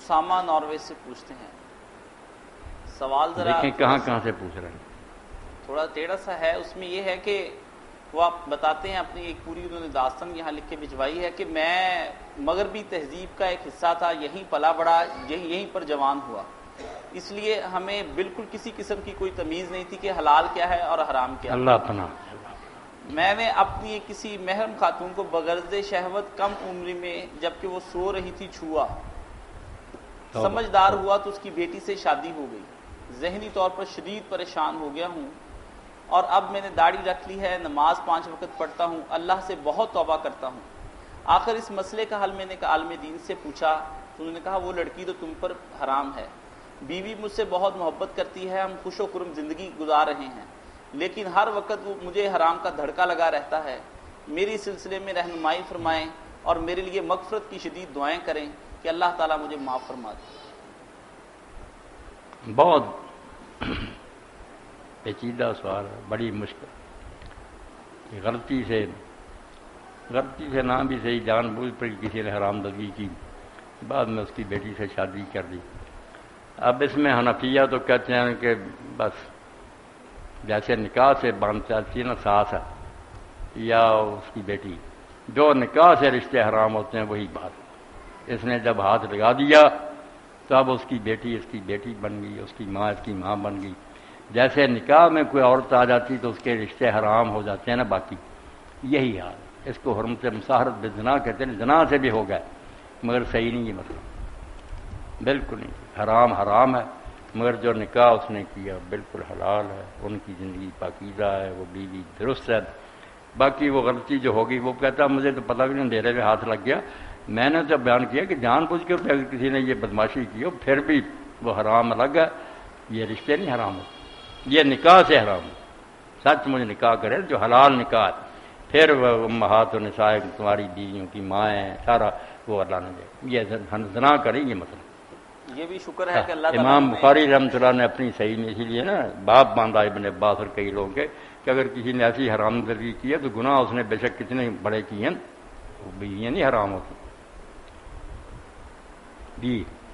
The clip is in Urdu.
اسامہ ناروے سے پوچھتے ہیں سوال، ذرا دیکھیں کہاں سے پوچھ رہے ہیں، تھوڑا ٹیڑھا سا ہے. اس میں یہ ہے کہ وہ آپ بتاتے ہیں اپنی ایک پوری انہوں نے داستان یہاں لکھ کے بھجوائی ہے کہ میں مغربی تہذیب کا ایک حصہ تھا، یہیں پلا بڑا، یہیں پر جوان ہوا، اس لیے ہمیں بالکل کسی قسم کی کوئی تمیز نہیں تھی کہ حلال کیا ہے اور حرام کیا ہے. اللہ پناہ. میں نے اپنی کسی محرم خاتون کو بغرض شہوت کم عمری میں جبکہ وہ سو رہی تھی چھوا، سمجھدار ہوا تو اس کی بیٹی سے شادی ہو گئی. ذہنی طور پر شدید پریشان ہو گیا ہوں اور اب میں نے داڑھی رکھ لی ہے، نماز 5 وقت پڑھتا ہوں، اللہ سے بہت توبہ کرتا ہوں. آخر اس مسئلے کا حل میں نے عالم دین سے پوچھا تو انہوں نے کہا وہ لڑکی تو تم پر حرام ہے. بیوی مجھ سے بہت محبت کرتی ہے، ہم خوش و خرم زندگی گزار رہے ہیں، لیکن ہر وقت وہ مجھے حرام کا دھڑکا لگا رہتا ہے. میری سلسلے میں رہنمائی فرمائیں اور میرے لیے مغفرت کی شدید دعائیں کریں کہ اللہ تعالیٰ مجھے معاف فرما دے. بہت پیچیدہ سوال ہے، بڑی مشکل. غلطی سے نہ بھی صحیح، جان بوجھ پر کسی نے حرام دزی کی، بعد میں اس کی بیٹی سے شادی کر دی. اب اس میں حنفیہ تو کہتے ہیں کہ بس جیسے نکاح سے باندھ چاہتی ہے نا ساس ہے یا اس کی بیٹی، جو نکاح سے رشتے حرام ہوتے ہیں وہی بات. اس نے جب ہاتھ لگا دیا تو اب اس کی بیٹی بن گئی، اس کی ماں بن گئی. جیسے نکاح میں کوئی عورت آ جاتی تو اس کے رشتے حرام ہو جاتے ہیں نا باقی، یہی حال. اس کو حرمت مصاہرت بالزنا کہتے ہیں. زنا سے بھی ہو گئے مگر صحیح نہیں، یہ مسئلہ بالکل نہیں. حرام ہے، مگر جو نکاح اس نے کیا بالکل حلال ہے، ان کی زندگی پاکیزہ ہے، وہ بیوی درست ہے. باقی وہ غلطی جو ہوگی وہ کہتا مجھے تو پتہ بھی نہیں، اندھیرے میں ہاتھ لگ گیا. میں نے تو بیان کیا کہ جان بوجھ کے اگر کسی نے یہ بدماشی کی ہو پھر بھی وہ حرام الگ ہے، یہ رشتے نہیں حرام ہوتے، یہ نکاح سے حرام ہے. سچ مجھے نکاح کرے جو حلال نکاح ہے، پھر وہ امہات و نساء تمہاری بیویوں کی مائیں سارا وہ اللہ نے دے. یہ زنا کریں یہ مسئلہ. یہ بھی شکر ہے کہ اللہ تعالیٰ امام بخاری رحمۃ اللہ نے اپنی صحیح میں اسی لیے نا باب باندھا ابن عباس اور کئی لوگوں کے کہ اگر کسی نے ایسی حرام گردی کی ہے تو گناہ اس نے بے شک کتنے بڑے کیے ہیں، وہ بیویاں نہیں حرام ہوتی.